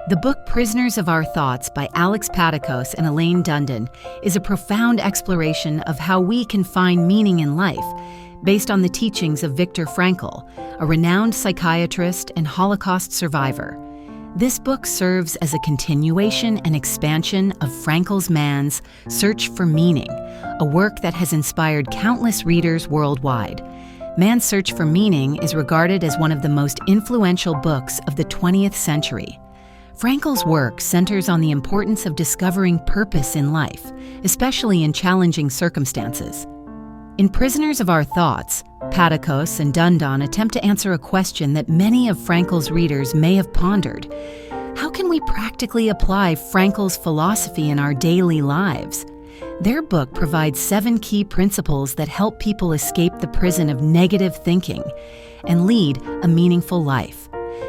The book Prisoners of Our Thoughts by Pattakos and Elaine Dundon is a profound exploration of how we can find meaning in life, based on the teachings of Viktor Frankl, a renowned psychiatrist and Holocaust survivor. This book serves as a continuation and expansion of Frankl's man's search for meaning, a work that has inspired countless readers worldwide. Man's Search for Meaning is regarded as one of the most influential books of the 20th century. Frankl's work centers on the importance of discovering purpose in life, especially in challenging circumstances. In Prisoners of Our Thoughts, Pattakos and Dundon attempt to answer a question that many of Frankl's readers may have pondered. How can we practically apply Frankl's philosophy in our daily lives? Their book provides 7 key principles that help people escape the prison of negative thinking and lead a meaningful life.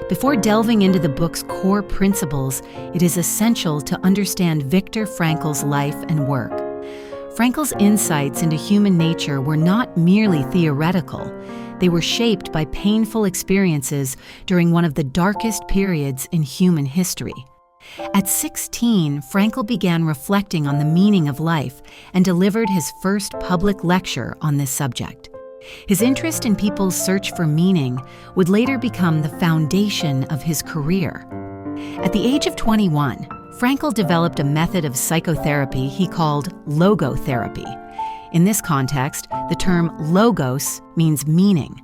Before delving into the book's core principles, it is essential to understand Viktor Frankl's life and work. Frankl's insights into human nature were not merely theoretical. They were shaped by painful experiences during one of the darkest periods in human history. At 16, Frankl began reflecting on the meaning of life and delivered his first public lecture on this subject. His interest in people's search for meaning would later become the foundation of his career. At the age of 21, Frankl developed a method of psychotherapy he called logotherapy. In this context, the term logos means meaning.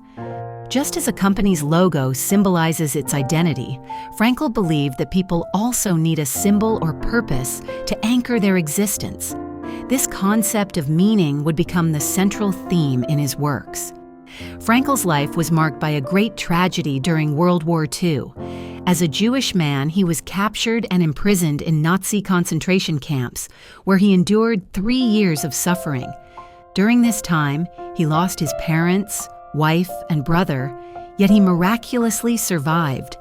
Just as a company's logo symbolizes its identity, Frankl believed that people also need a symbol or purpose to anchor their existence. This concept of meaning would become the central theme in his works. Frankl's life was marked by a great tragedy during World War II. As a Jewish man, he was captured and imprisoned in Nazi concentration camps, where he endured 3 years of suffering. During this time, he lost his parents, wife, and brother, yet he miraculously survived.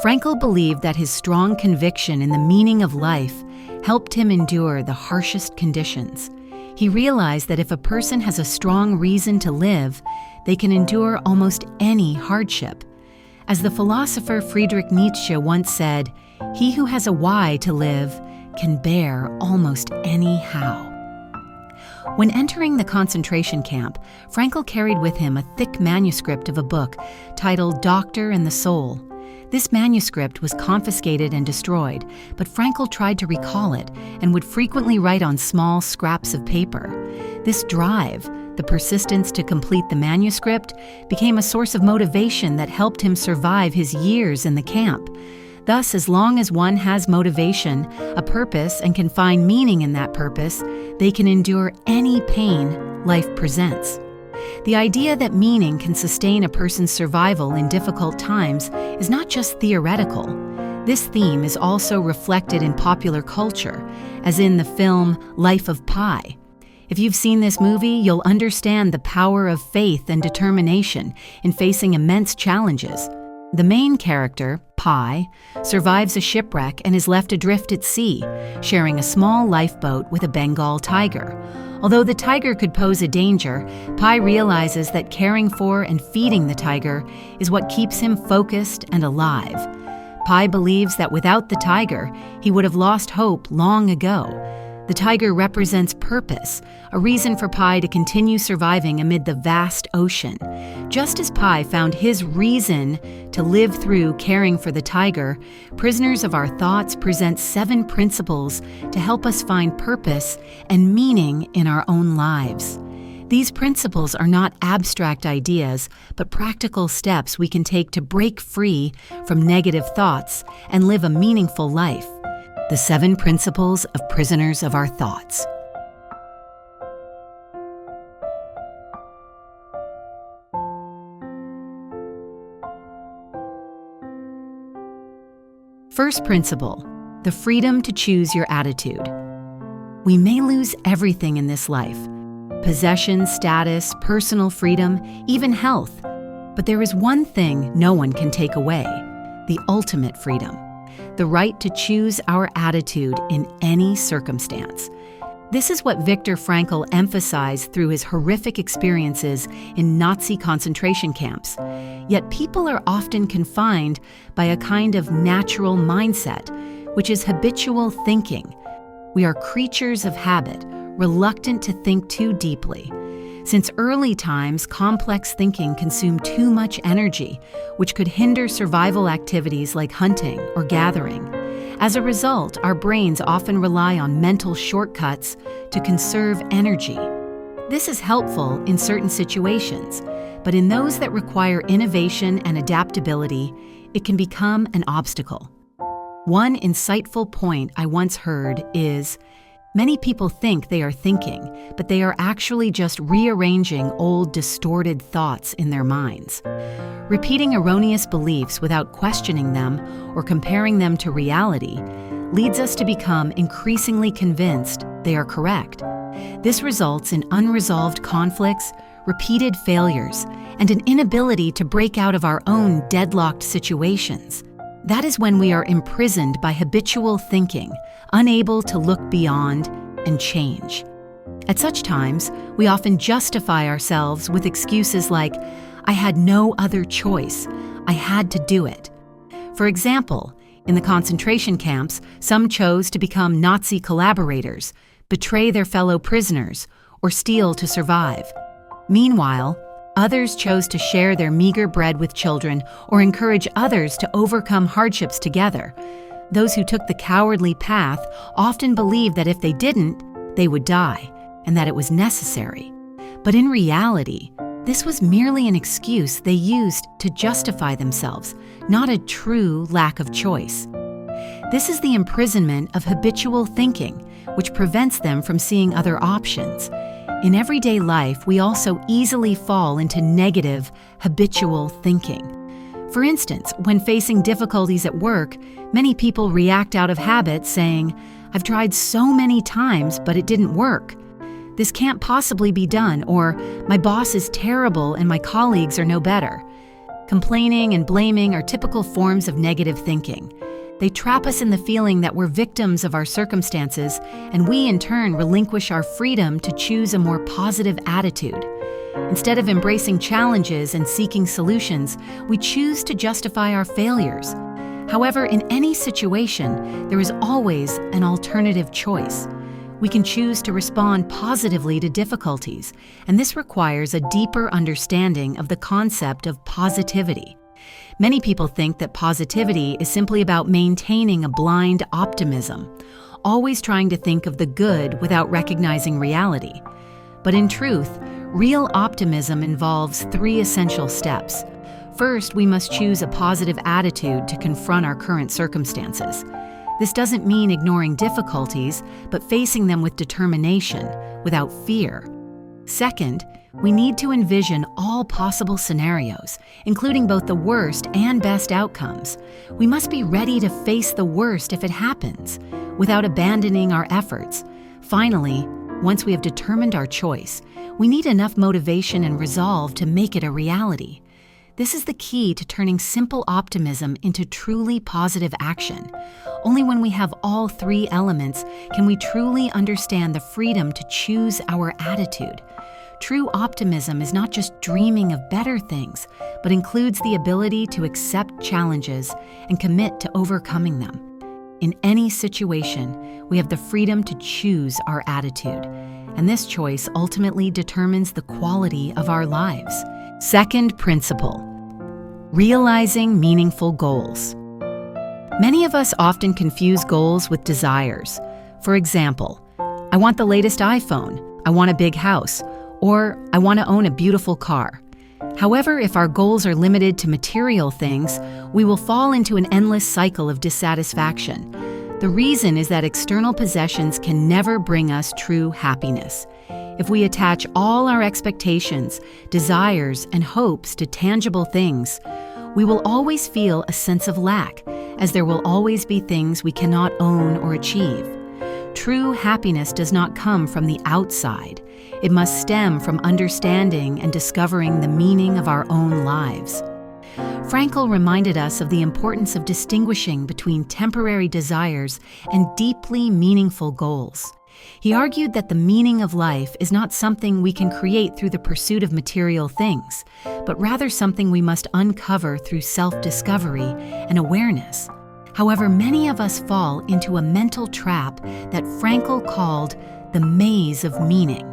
Frankl believed that his strong conviction in the meaning of life helped him endure the harshest conditions. He realized that if a person has a strong reason to live, they can endure almost any hardship. As the philosopher Friedrich Nietzsche once said, "He who has a why to live can bear almost any how." When entering the concentration camp, Frankl carried with him a thick manuscript of a book titled Doctor and the Soul. This manuscript was confiscated and destroyed, but Frankl tried to recall it and would frequently write on small scraps of paper. This drive, the persistence to complete the manuscript, became a source of motivation that helped him survive his years in the camp. Thus, as long as one has motivation, a purpose, and can find meaning in that purpose, they can endure any pain life presents. The idea that meaning can sustain a person's survival in difficult times is not just theoretical. This theme is also reflected in popular culture, as in the film Life of Pi. If you've seen this movie, you'll understand the power of faith and determination in facing immense challenges. The main character, Pi, survives a shipwreck and is left adrift at sea, sharing a small lifeboat with a Bengal tiger. Although the tiger could pose a danger, Pi realizes that caring for and feeding the tiger is what keeps him focused and alive. Pi believes that without the tiger, he would have lost hope long ago. The tiger represents purpose, a reason for Pi to continue surviving amid the vast ocean. Just as Pi found his reason to live through caring for the tiger, Prisoners of Our Thoughts presents 7 principles to help us find purpose and meaning in our own lives. These principles are not abstract ideas, but practical steps we can take to break free from negative thoughts and live a meaningful life. The 7 Principles of Prisoners of Our Thoughts. First principle, the freedom to choose your attitude. We may lose everything in this life: possessions, status, personal freedom, even health. But there is one thing no one can take away: the ultimate freedom. The right to choose our attitude in any circumstance. This is what Viktor Frankl emphasized through his horrific experiences in Nazi concentration camps. Yet people are often confined by a kind of natural mindset, which is habitual thinking. We are creatures of habit, reluctant to think too deeply. Since early times, complex thinking consumed too much energy, which could hinder survival activities like hunting or gathering. As a result, our brains often rely on mental shortcuts to conserve energy. This is helpful in certain situations, but in those that require innovation and adaptability, it can become an obstacle. One insightful point I once heard is, many people think they are thinking, but they are actually just rearranging old, distorted thoughts in their minds. Repeating erroneous beliefs without questioning them or comparing them to reality leads us to become increasingly convinced they are correct. This results in unresolved conflicts, repeated failures, and an inability to break out of our own deadlocked situations. That is when we are imprisoned by habitual thinking, unable to look beyond and change. At such times, we often justify ourselves with excuses like, "I had no other choice. I had to do it." For example, in the concentration camps, some chose to become Nazi collaborators, betray their fellow prisoners, or steal to survive. Meanwhile, others chose to share their meager bread with children or encourage others to overcome hardships together. Those who took the cowardly path often believed that if they didn't, they would die, and that it was necessary. But in reality, this was merely an excuse they used to justify themselves, not a true lack of choice. This is the imprisonment of habitual thinking, which prevents them from seeing other options. In everyday life, we also easily fall into negative, habitual thinking. For instance, when facing difficulties at work, many people react out of habit saying, "I've tried so many times, but it didn't work. This can't possibly be done," or "My boss is terrible and my colleagues are no better." Complaining and blaming are typical forms of negative thinking. They trap us in the feeling that we're victims of our circumstances, and we in turn relinquish our freedom to choose a more positive attitude. Instead of embracing challenges and seeking solutions, we choose to justify our failures. However, in any situation, there is always an alternative choice. We can choose to respond positively to difficulties, and this requires a deeper understanding of the concept of positivity. Many people think that positivity is simply about maintaining a blind optimism, always trying to think of the good without recognizing reality. But in truth, real optimism involves 3 essential steps. First, we must choose a positive attitude to confront our current circumstances. This doesn't mean ignoring difficulties, but facing them with determination, without fear. Second, we need to envision all possible scenarios, including both the worst and best outcomes. We must be ready to face the worst if it happens, without abandoning our efforts. Finally, once we have determined our choice, we need enough motivation and resolve to make it a reality. This is the key to turning simple optimism into truly positive action. Only when we have all 3 elements can we truly understand the freedom to choose our attitude. True optimism is not just dreaming of better things, but includes the ability to accept challenges and commit to overcoming them. In any situation, we have the freedom to choose our attitude, and this choice ultimately determines the quality of our lives. Second principle: realizing meaningful goals. Many of us often confuse goals with desires. For example, I want the latest iPhone, I want a big house, or I want to own a beautiful car. However, if our goals are limited to material things, we will fall into an endless cycle of dissatisfaction. The reason is that external possessions can never bring us true happiness. If we attach all our expectations, desires, and hopes to tangible things, we will always feel a sense of lack, as there will always be things we cannot own or achieve. True happiness does not come from the outside. It must stem from understanding and discovering the meaning of our own lives. Frankl reminded us of the importance of distinguishing between temporary desires and deeply meaningful goals. He argued that the meaning of life is not something we can create through the pursuit of material things, but rather something we must uncover through self-discovery and awareness. However, many of us fall into a mental trap that Frankl called the maze of meaning.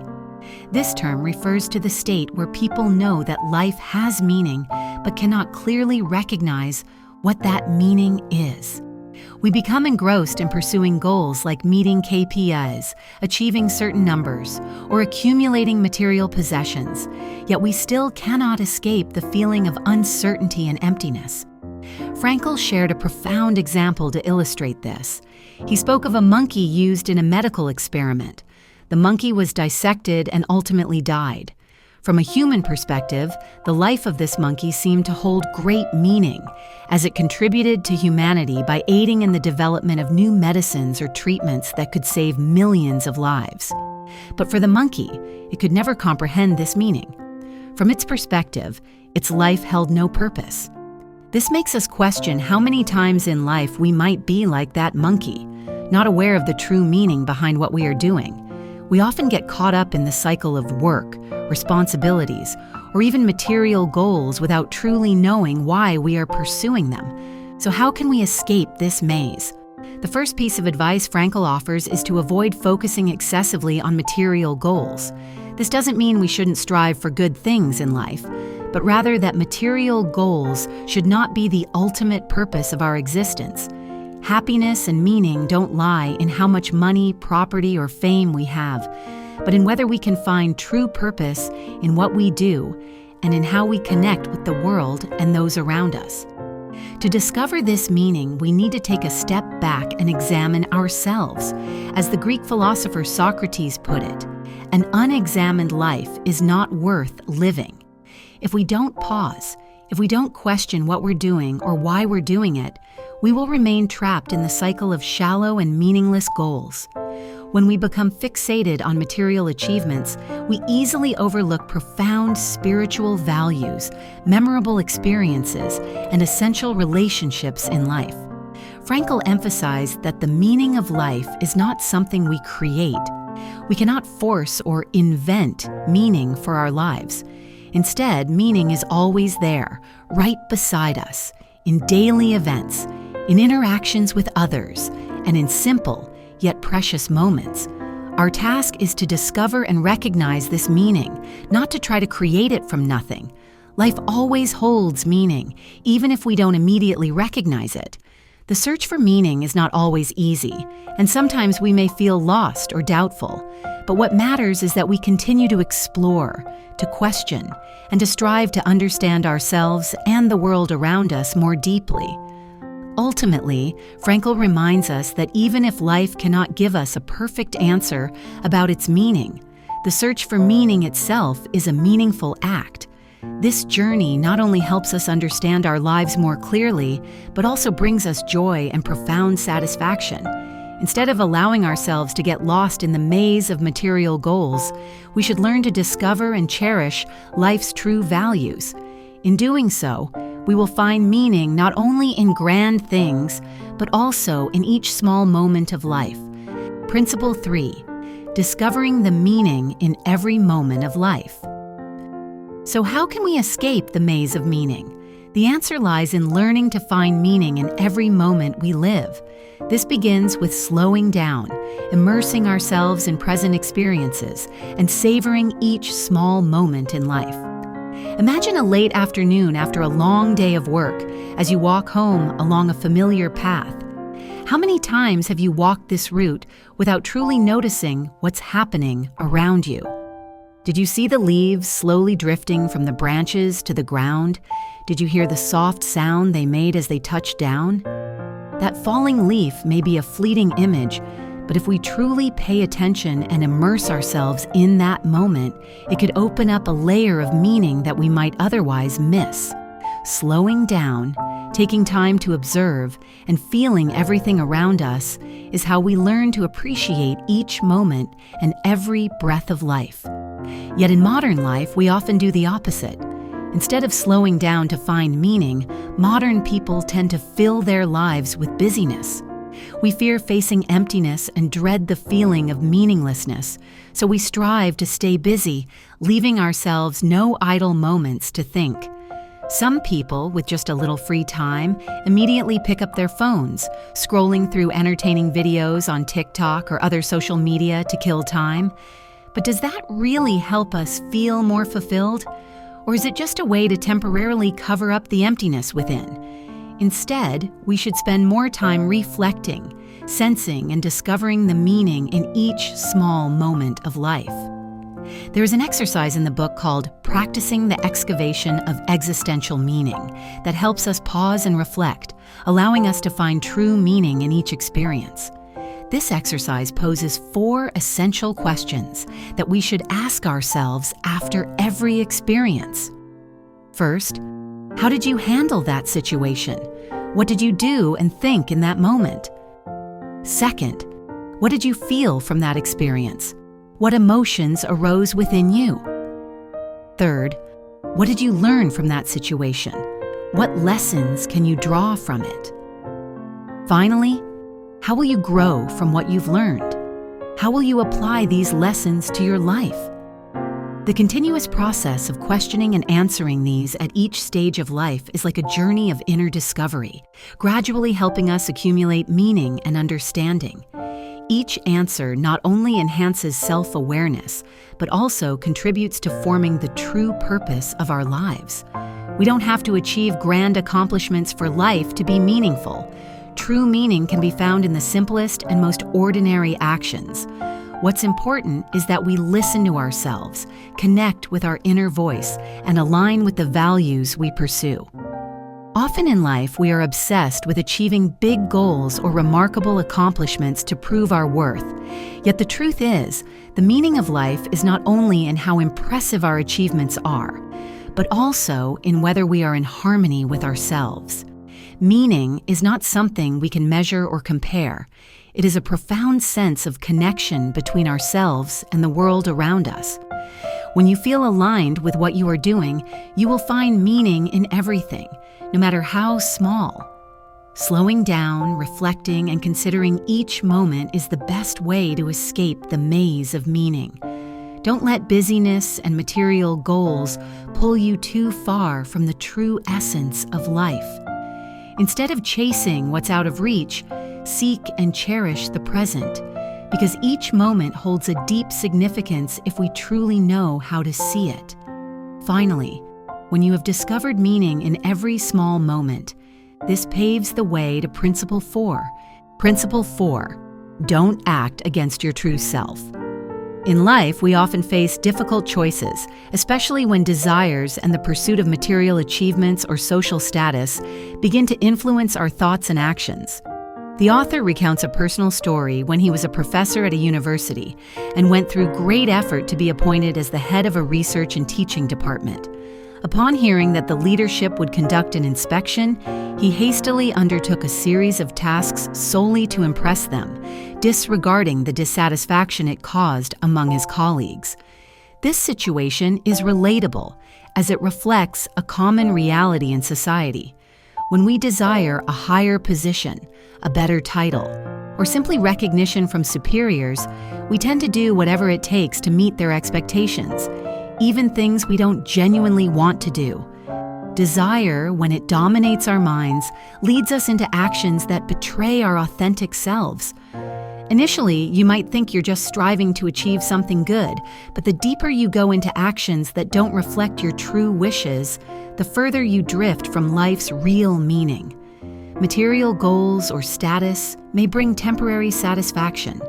This term refers to the state where people know that life has meaning, but cannot clearly recognize what that meaning is. We become engrossed in pursuing goals like meeting KPIs, achieving certain numbers, or accumulating material possessions, yet we still cannot escape the feeling of uncertainty and emptiness. Frankl shared a profound example to illustrate this. He spoke of a monkey used in a medical experiment. The monkey was dissected and ultimately died. From a human perspective, the life of this monkey seemed to hold great meaning, as it contributed to humanity by aiding in the development of new medicines or treatments that could save millions of lives. But for the monkey, it could never comprehend this meaning. From its perspective, its life held no purpose. This makes us question how many times in life we might be like that monkey, not aware of the true meaning behind what we are doing. We often get caught up in the cycle of work, responsibilities, or even material goals without truly knowing why we are pursuing them. So how can we escape this maze? The first piece of advice Frankl offers is to avoid focusing excessively on material goals. This doesn't mean we shouldn't strive for good things in life, but rather that material goals should not be the ultimate purpose of our existence. Happiness and meaning don't lie in how much money, property, or fame we have, but in whether we can find true purpose in what we do and in how we connect with the world and those around us. To discover this meaning, we need to take a step back and examine ourselves. As the Greek philosopher Socrates put it, an unexamined life is not worth living. If we don't pause, if we don't question what we're doing or why we're doing it, we will remain trapped in the cycle of shallow and meaningless goals. When we become fixated on material achievements, we easily overlook profound spiritual values, memorable experiences, and essential relationships in life. Frankl emphasized that the meaning of life is not something we create. We cannot force or invent meaning for our lives. Instead, meaning is always there, right beside us, in daily events, in interactions with others, and in simple yet precious moments. Our task is to discover and recognize this meaning, not to try to create it from nothing. Life always holds meaning, even if we don't immediately recognize it. The search for meaning is not always easy, and sometimes we may feel lost or doubtful. But what matters is that we continue to explore, to question, and to strive to understand ourselves and the world around us more deeply. Ultimately, Frankl reminds us that even if life cannot give us a perfect answer about its meaning, the search for meaning itself is a meaningful act. This journey not only helps us understand our lives more clearly, but also brings us joy and profound satisfaction. Instead of allowing ourselves to get lost in the maze of material goals, we should learn to discover and cherish life's true values. In doing so, we will find meaning not only in grand things, but also in each small moment of life. Principle 3. Discovering the meaning in every moment of life. So how can we escape the maze of meaning? The answer lies in learning to find meaning in every moment we live. This begins with slowing down, immersing ourselves in present experiences, and savoring each small moment in life. Imagine a late afternoon after a long day of work as you walk home along a familiar path. How many times have you walked this route without truly noticing what's happening around you? Did you see the leaves slowly drifting from the branches to the ground? Did you hear the soft sound they made as they touched down? That falling leaf may be a fleeting image, but if we truly pay attention and immerse ourselves in that moment, it could open up a layer of meaning that we might otherwise miss. Slowing down, taking time to observe, and feeling everything around us is how we learn to appreciate each moment and every breath of life. Yet in modern life, we often do the opposite. Instead of slowing down to find meaning, modern people tend to fill their lives with busyness. We fear facing emptiness and dread the feeling of meaninglessness, so we strive to stay busy, leaving ourselves no idle moments to think. Some people, with just a little free time, immediately pick up their phones, scrolling through entertaining videos on TikTok or other social media to kill time. But does that really help us feel more fulfilled? Or is it just a way to temporarily cover up the emptiness within? Instead, we should spend more time reflecting, sensing, and discovering the meaning in each small moment of life. There is an exercise in the book called Practicing the Excavation of Existential Meaning that helps us pause and reflect, allowing us to find true meaning in each experience. This exercise poses 4 essential questions that we should ask ourselves after every experience. First, how did you handle that situation? What did you do and think in that moment? Second, what did you feel from that experience? What emotions arose within you? Third, what did you learn from that situation? What lessons can you draw from it? Finally, how will you grow from what you've learned? How will you apply these lessons to your life? The continuous process of questioning and answering these at each stage of life is like a journey of inner discovery, gradually helping us accumulate meaning and understanding. Each answer not only enhances self-awareness, but also contributes to forming the true purpose of our lives. We don't have to achieve grand accomplishments for life to be meaningful. True meaning can be found in the simplest and most ordinary actions. What's important is that we listen to ourselves, connect with our inner voice, and align with the values we pursue. Often in life, we are obsessed with achieving big goals or remarkable accomplishments to prove our worth. Yet the truth is, the meaning of life is not only in how impressive our achievements are, but also in whether we are in harmony with ourselves. Meaning is not something we can measure or compare. It is a profound sense of connection between ourselves and the world around us. When you feel aligned with what you are doing, you will find meaning in everything, no matter how small. Slowing down, reflecting, and considering each moment is the best way to escape the maze of meaning. Don't let busyness and material goals pull you too far from the true essence of life. Instead of chasing what's out of reach, seek and cherish the present, because each moment holds a deep significance if we truly know how to see it. Finally, when you have discovered meaning in every small moment, this paves the way to Principle 4. Principle 4, don't act against your true self. In life, we often face difficult choices, especially when desires and the pursuit of material achievements or social status begin to influence our thoughts and actions. The author recounts a personal story when he was a professor at a university and went through great effort to be appointed as the head of a research and teaching department. Upon hearing that the leadership would conduct an inspection, he hastily undertook a series of tasks solely to impress them, disregarding the dissatisfaction it caused among his colleagues. This situation is relatable, as it reflects a common reality in society. When we desire a higher position, a better title, or simply recognition from superiors, we tend to do whatever it takes to meet their expectations, even things we don't genuinely want to do. Desire, when it dominates our minds, leads us into actions that betray our authentic selves. Initially, you might think you're just striving to achieve something good, but the deeper you go into actions that don't reflect your true wishes, the further you drift from life's real meaning. Material goals or status may bring temporary satisfaction,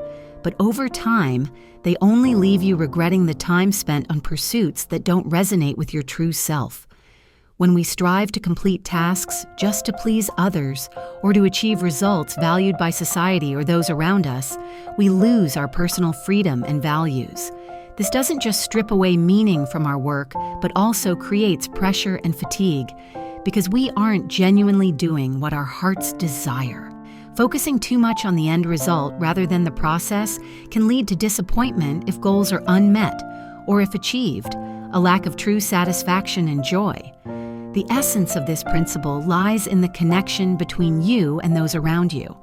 but over time, they only leave you regretting the time spent on pursuits that don't resonate with your true self. When we strive to complete tasks just to please others or to achieve results valued by society or those around us, we lose our personal freedom and values. This doesn't just strip away meaning from our work, but also creates pressure and fatigue, because we aren't genuinely doing what our hearts desire. Focusing too much on the end result rather than the process can lead to disappointment if goals are unmet, or if achieved, a lack of true satisfaction and joy. The essence of this principle lies in the connection between you and those around you.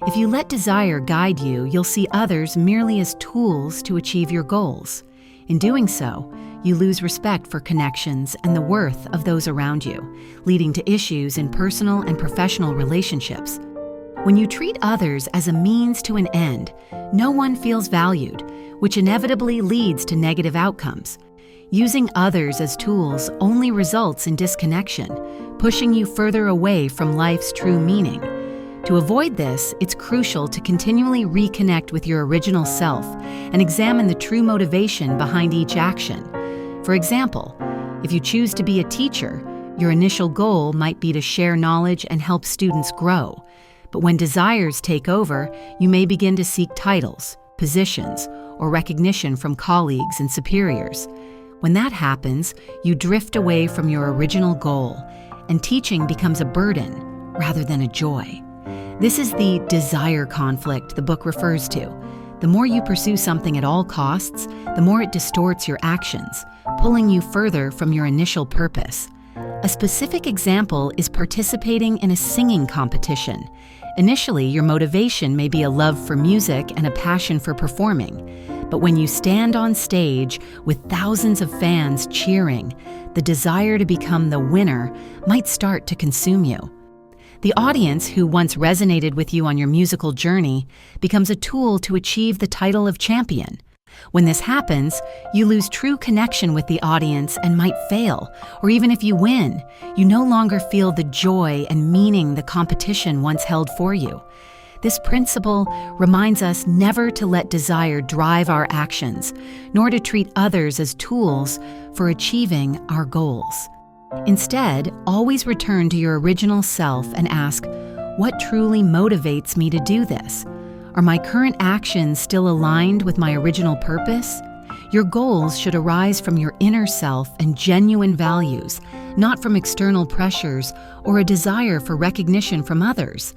If you let desire guide you, you'll see others merely as tools to achieve your goals. In doing so, you lose respect for connections and the worth of those around you, leading to issues in personal and professional relationships. When you treat others as a means to an end, no one feels valued, which inevitably leads to negative outcomes. Using others as tools only results in disconnection, pushing you further away from life's true meaning. To avoid this, it's crucial to continually reconnect with your original self and examine the true motivation behind each action. For example, if you choose to be a teacher, your initial goal might be to share knowledge and help students grow. But when desires take over, you may begin to seek titles, positions, or recognition from colleagues and superiors. When that happens, you drift away from your original goal, and teaching becomes a burden rather than a joy. This is the desire conflict the book refers to. The more you pursue something at all costs, the more it distorts your actions, pulling you further from your initial purpose. A specific example is participating in a singing competition. Initially, your motivation may be a love for music and a passion for performing. But when you stand on stage with thousands of fans cheering, the desire to become the winner might start to consume you. The audience who once resonated with you on your musical journey becomes a tool to achieve the title of champion. When this happens, you lose true connection with the audience and might fail, or even if you win, you no longer feel the joy and meaning the competition once held for you. This principle reminds us never to let desire drive our actions, nor to treat others as tools for achieving our goals. Instead, always return to your original self and ask, what truly motivates me to do this? Are my current actions still aligned with my original purpose? Your goals should arise from your inner self and genuine values, not from external pressures or a desire for recognition from others.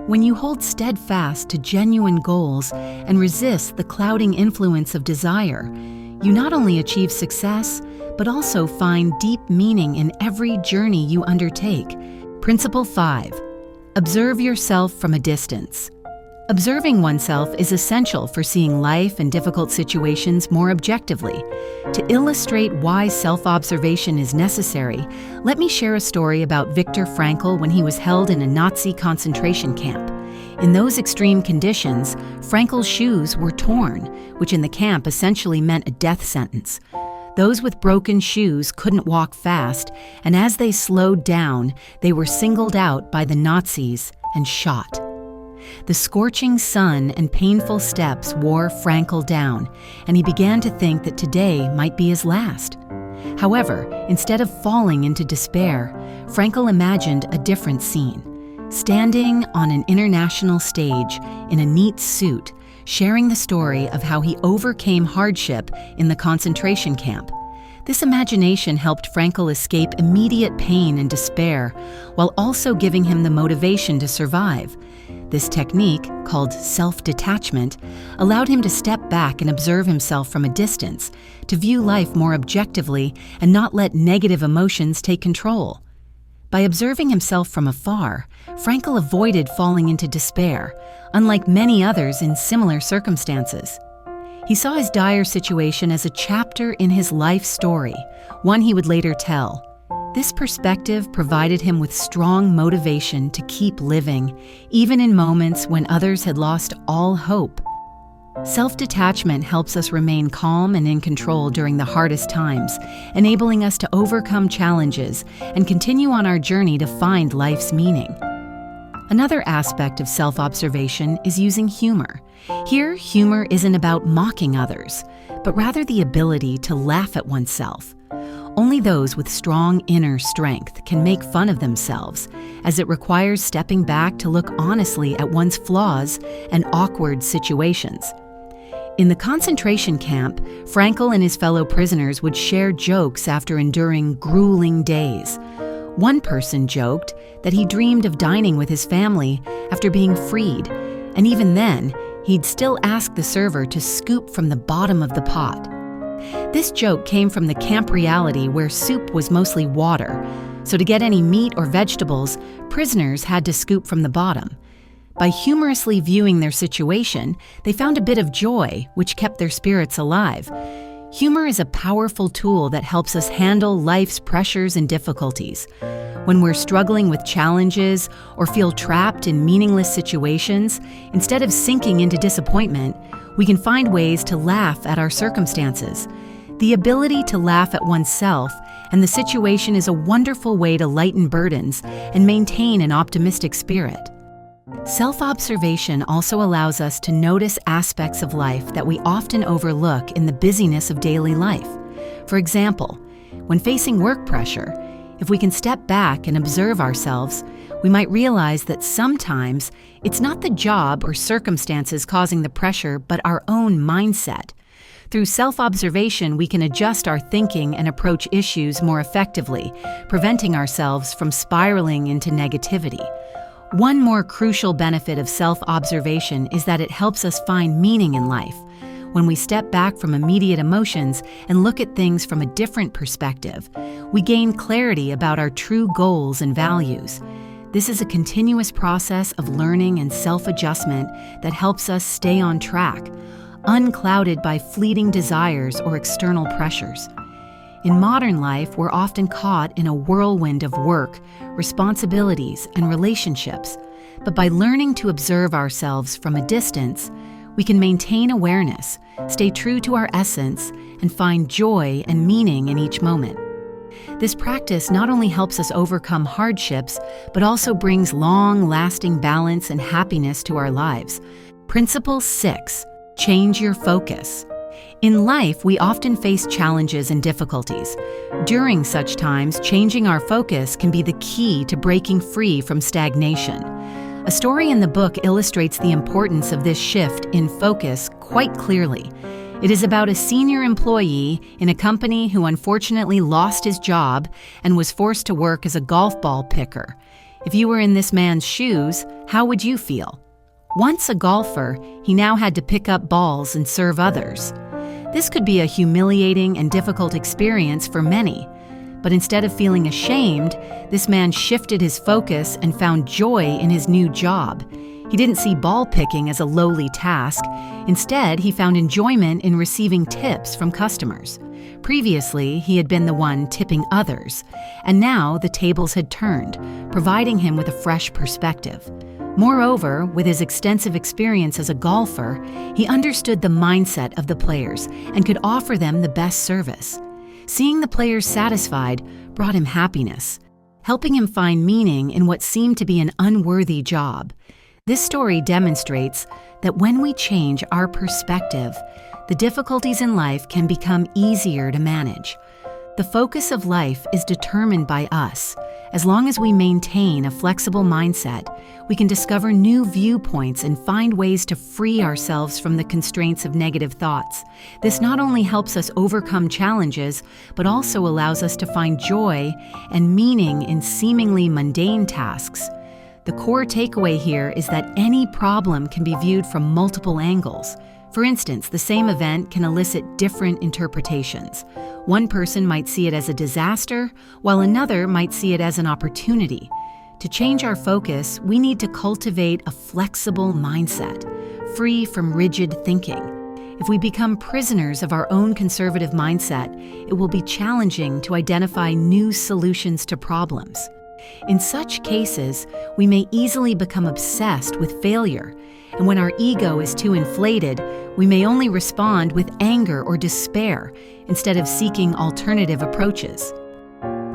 When you hold steadfast to genuine goals and resist the clouding influence of desire, you not only achieve success, but also find deep meaning in every journey you undertake. Principle 5. Observe yourself from a distance. Observing oneself is essential for seeing life and difficult situations more objectively. To illustrate why self-observation is necessary, let me share a story about Viktor Frankl when he was held in a Nazi concentration camp. In those extreme conditions, Frankl's shoes were torn, which in the camp essentially meant a death sentence. Those with broken shoes couldn't walk fast, and as they slowed down, they were singled out by the Nazis and shot. The scorching sun and painful steps wore Frankl down, and he began to think that today might be his last. However, instead of falling into despair, Frankl imagined a different scene. Standing on an international stage in a neat suit, sharing the story of how he overcame hardship in the concentration camp. This imagination helped Frankl escape immediate pain and despair, while also giving him the motivation to survive. This technique, called self-detachment, allowed him to step back and observe himself from a distance, to view life more objectively and not let negative emotions take control. By observing himself from afar, Frankl avoided falling into despair, unlike many others in similar circumstances. He saw his dire situation as a chapter in his life story, one he would later tell. This perspective provided him with strong motivation to keep living, even in moments when others had lost all hope. Self-detachment helps us remain calm and in control during the hardest times, enabling us to overcome challenges and continue on our journey to find life's meaning. Another aspect of self-observation is using humor. Here, humor isn't about mocking others, but rather the ability to laugh at oneself. Only those with strong inner strength can make fun of themselves, as it requires stepping back to look honestly at one's flaws and awkward situations. In the concentration camp, Frankl and his fellow prisoners would share jokes after enduring grueling days. One person joked that he dreamed of dining with his family after being freed, and even then, he'd still ask the server to scoop from the bottom of the pot. This joke came from the camp reality where soup was mostly water, so to get any meat or vegetables, prisoners had to scoop from the bottom. By humorously viewing their situation, they found a bit of joy, which kept their spirits alive. Humor is a powerful tool that helps us handle life's pressures and difficulties. When we're struggling with challenges or feel trapped in meaningless situations, instead of sinking into disappointment, we can find ways to laugh at our circumstances. The ability to laugh at oneself and the situation is a wonderful way to lighten burdens and maintain an optimistic spirit. Self-observation also allows us to notice aspects of life that we often overlook in the busyness of daily life. For example, when facing work pressure, if we can step back and observe ourselves, we might realize that sometimes it's not the job or circumstances causing the pressure, but our own mindset. Through self-observation, we can adjust our thinking and approach issues more effectively, preventing ourselves from spiraling into negativity. One more crucial benefit of self-observation is that it helps us find meaning in life. When we step back from immediate emotions and look at things from a different perspective, we gain clarity about our true goals and values. This is a continuous process of learning and self-adjustment that helps us stay on track, unclouded by fleeting desires or external pressures. In modern life, we're often caught in a whirlwind of work, responsibilities, and relationships. But by learning to observe ourselves from a distance, we can maintain awareness, stay true to our essence, and find joy and meaning in each moment. This practice not only helps us overcome hardships, but also brings long-lasting balance and happiness to our lives. Principle 6. Change your focus. In life, we often face challenges and difficulties. During such times, changing our focus can be the key to breaking free from stagnation. A story in the book illustrates the importance of this shift in focus quite clearly. It is about a senior employee in a company who unfortunately lost his job and was forced to work as a golf ball picker. If you were in this man's shoes, how would you feel? Once a golfer, he now had to pick up balls and serve others. This could be a humiliating and difficult experience for many, but instead of feeling ashamed, this man shifted his focus and found joy in his new job. He didn't see ball picking as a lowly task. Instead, he found enjoyment in receiving tips from customers. Previously, he had been the one tipping others, and now the tables had turned, providing him with a fresh perspective. Moreover, with his extensive experience as a golfer, he understood the mindset of the players and could offer them the best service. Seeing the players satisfied brought him happiness, helping him find meaning in what seemed to be an unworthy job. This story demonstrates that when we change our perspective, the difficulties in life can become easier to manage. The focus of life is determined by us. As long as we maintain a flexible mindset, we can discover new viewpoints and find ways to free ourselves from the constraints of negative thoughts. This not only helps us overcome challenges, but also allows us to find joy and meaning in seemingly mundane tasks. The core takeaway here is that any problem can be viewed from multiple angles. For instance, the same event can elicit different interpretations. One person might see it as a disaster, while another might see it as an opportunity. To change our focus, we need to cultivate a flexible mindset, free from rigid thinking. If we become prisoners of our own conservative mindset, it will be challenging to identify new solutions to problems. In such cases, we may easily become obsessed with failure, and when our ego is too inflated, we may only respond with anger or despair instead of seeking alternative approaches.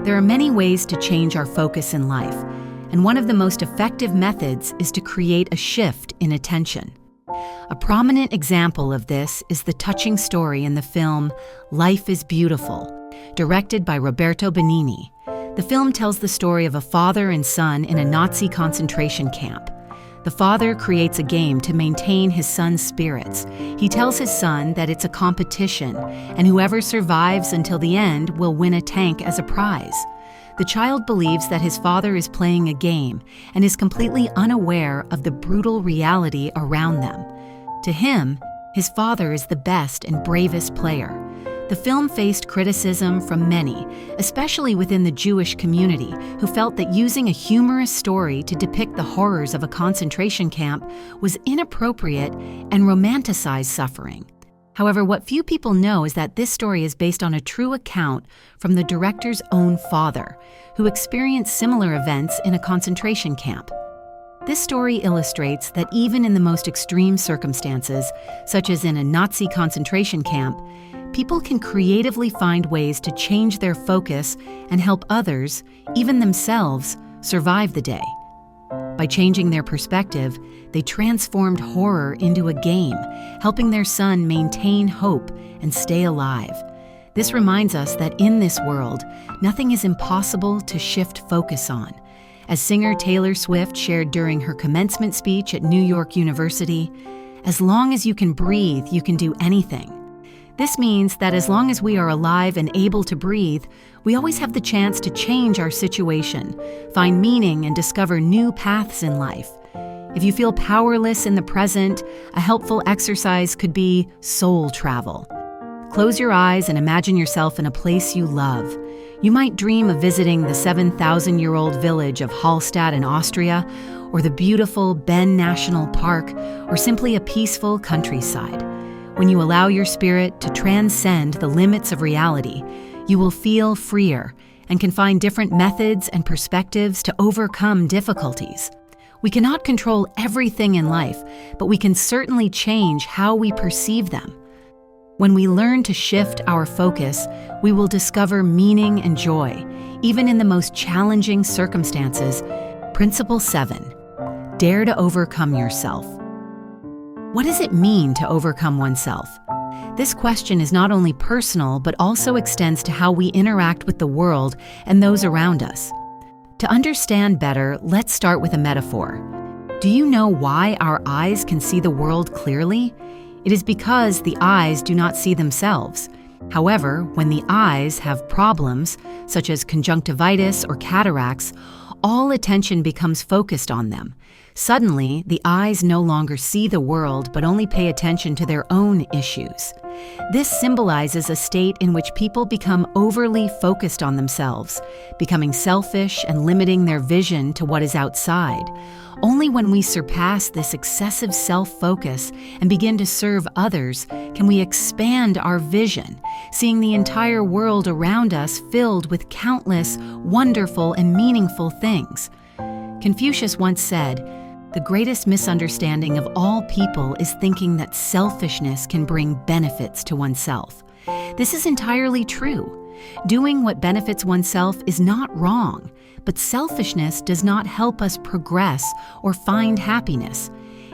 There are many ways to change our focus in life, and one of the most effective methods is to create a shift in attention. A prominent example of this is the touching story in the film Life is Beautiful, directed by Roberto Benigni. The film tells the story of a father and son in a Nazi concentration camp. The father creates a game to maintain his son's spirits. He tells his son that it's a competition, and whoever survives until the end will win a tank as a prize. The child believes that his father is playing a game and is completely unaware of the brutal reality around them. To him, his father is the best and bravest player. The film faced criticism from many, especially within the Jewish community, who felt that using a humorous story to depict the horrors of a concentration camp was inappropriate and romanticized suffering. However, what few people know is that this story is based on a true account from the director's own father, who experienced similar events in a concentration camp. This story illustrates that even in the most extreme circumstances, such as in a Nazi concentration camp, people can creatively find ways to change their focus and help others, even themselves, survive the day. By changing their perspective, they transformed horror into a game, helping their son maintain hope and stay alive. This reminds us that in this world, nothing is impossible to shift focus on. As singer Taylor Swift shared during her commencement speech at New York University, "As long as you can breathe, you can do anything." This means that as long as we are alive and able to breathe, we always have the chance to change our situation, find meaning, and discover new paths in life. If you feel powerless in the present, a helpful exercise could be soul travel. Close your eyes and imagine yourself in a place you love. You might dream of visiting the 7,000-year-old village of Hallstatt in Austria, or the beautiful Bend National Park, or simply a peaceful countryside. When you allow your spirit to transcend the limits of reality, you will feel freer and can find different methods and perspectives to overcome difficulties. We cannot control everything in life, but we can certainly change how we perceive them. When we learn to shift our focus, we will discover meaning and joy, even in the most challenging circumstances. Principle 7. Dare to overcome yourself. What does it mean to overcome oneself? This question is not only personal, but also extends to how we interact with the world and those around us. To understand better, let's start with a metaphor. Do you know why our eyes can see the world clearly? It is because the eyes do not see themselves. However, when the eyes have problems, such as conjunctivitis or cataracts, all attention becomes focused on them. Suddenly, the eyes no longer see the world but only pay attention to their own issues. This symbolizes a state in which people become overly focused on themselves, becoming selfish and limiting their vision to what is outside. Only when we surpass this excessive self-focus and begin to serve others can we expand our vision, seeing the entire world around us filled with countless wonderful and meaningful things. Confucius once said, "The greatest misunderstanding of all people is thinking that selfishness can bring benefits to oneself." This is entirely true. Doing what benefits oneself is not wrong, but selfishness does not help us progress or find happiness.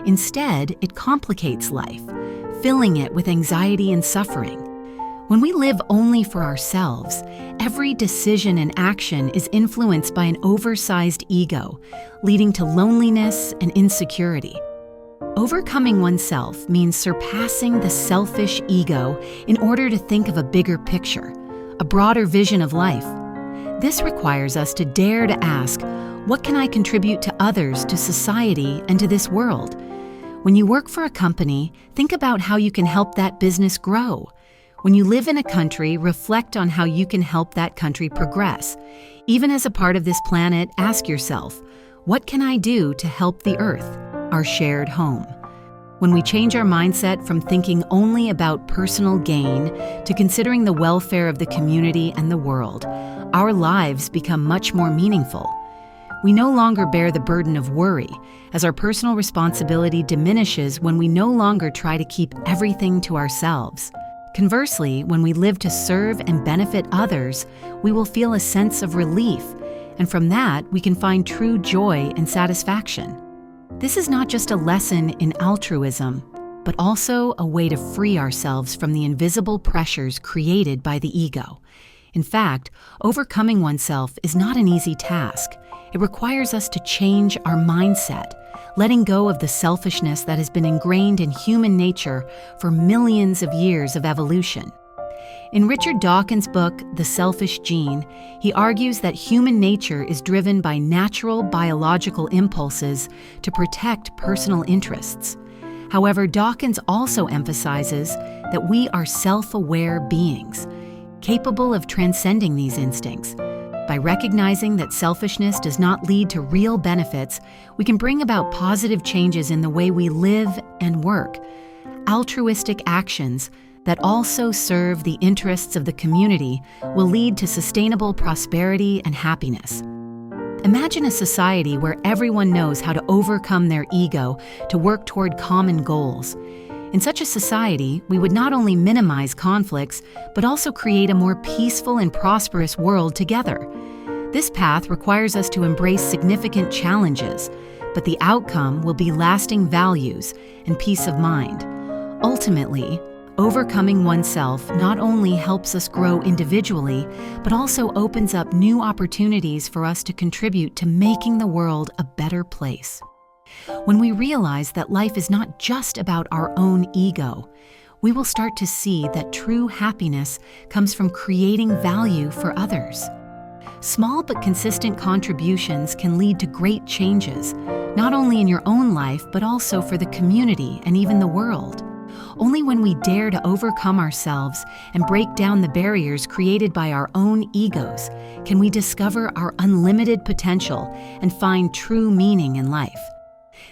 Instead, it complicates life, filling it with anxiety and suffering. When we live only for ourselves, every decision and action is influenced by an oversized ego, leading to loneliness and insecurity. Overcoming oneself means surpassing the selfish ego in order to think of a bigger picture, a broader vision of life. This requires us to dare to ask, what can I contribute to others, to society, and to this world? When you work for a company, think about how you can help that business grow. When you live in a country, reflect on how you can help that country progress. Even as a part of this planet, ask yourself, what can I do to help the Earth, our shared home? When we change our mindset from thinking only about personal gain to considering the welfare of the community and the world, our lives become much more meaningful. We no longer bear the burden of worry, as our personal responsibility diminishes when we no longer try to keep everything to ourselves. Conversely, when we live to serve and benefit others, we will feel a sense of relief, and from that, we can find true joy and satisfaction. This is not just a lesson in altruism, but also a way to free ourselves from the invisible pressures created by the ego. In fact, overcoming oneself is not an easy task. It requires us to change our mindset, letting go of the selfishness that has been ingrained in human nature for millions of years of evolution. In Richard Dawkins' book, The Selfish Gene, he argues that human nature is driven by natural biological impulses to protect personal interests. However, Dawkins also emphasizes that we are self-aware beings, capable of transcending these instincts. By recognizing that selfishness does not lead to real benefits, we can bring about positive changes in the way we live and work. Altruistic actions that also serve the interests of the community will lead to sustainable prosperity and happiness. Imagine a society where everyone knows how to overcome their ego to work toward common goals. In such a society, we would not only minimize conflicts, but also create a more peaceful and prosperous world together. This path requires us to embrace significant challenges, but the outcome will be lasting values and peace of mind. Ultimately, overcoming oneself not only helps us grow individually, but also opens up new opportunities for us to contribute to making the world a better place. When we realize that life is not just about our own ego, we will start to see that true happiness comes from creating value for others. Small but consistent contributions can lead to great changes, not only in your own life, but also for the community and even the world. Only when we dare to overcome ourselves and break down the barriers created by our own egos can we discover our unlimited potential and find true meaning in life.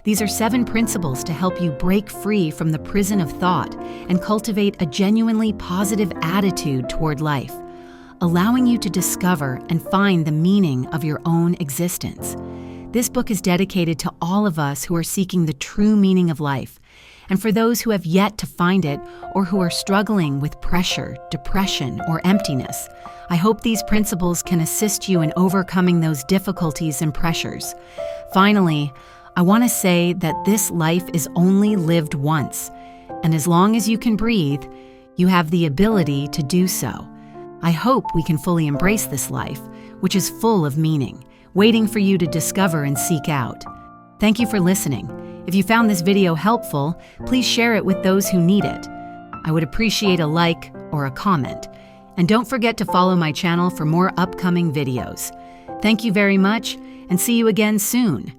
These are 7 principles to help you break free from the prison of thought and cultivate a genuinely positive attitude toward life, allowing you to discover and find the meaning of your own existence. This book is dedicated to all of us who are seeking the true meaning of life, and for those who have yet to find it or who are struggling with pressure, depression, or emptiness. I hope these principles can assist you in overcoming those difficulties and pressures. Finally, I want to say that this life is only lived once, and as long as you can breathe, you have the ability to do so. I hope we can fully embrace this life, which is full of meaning, waiting for you to discover and seek out. Thank you for listening. If you found this video helpful, please share it with those who need it. I would appreciate a like or a comment. And don't forget to follow my channel for more upcoming videos. Thank you very much, and see you again soon.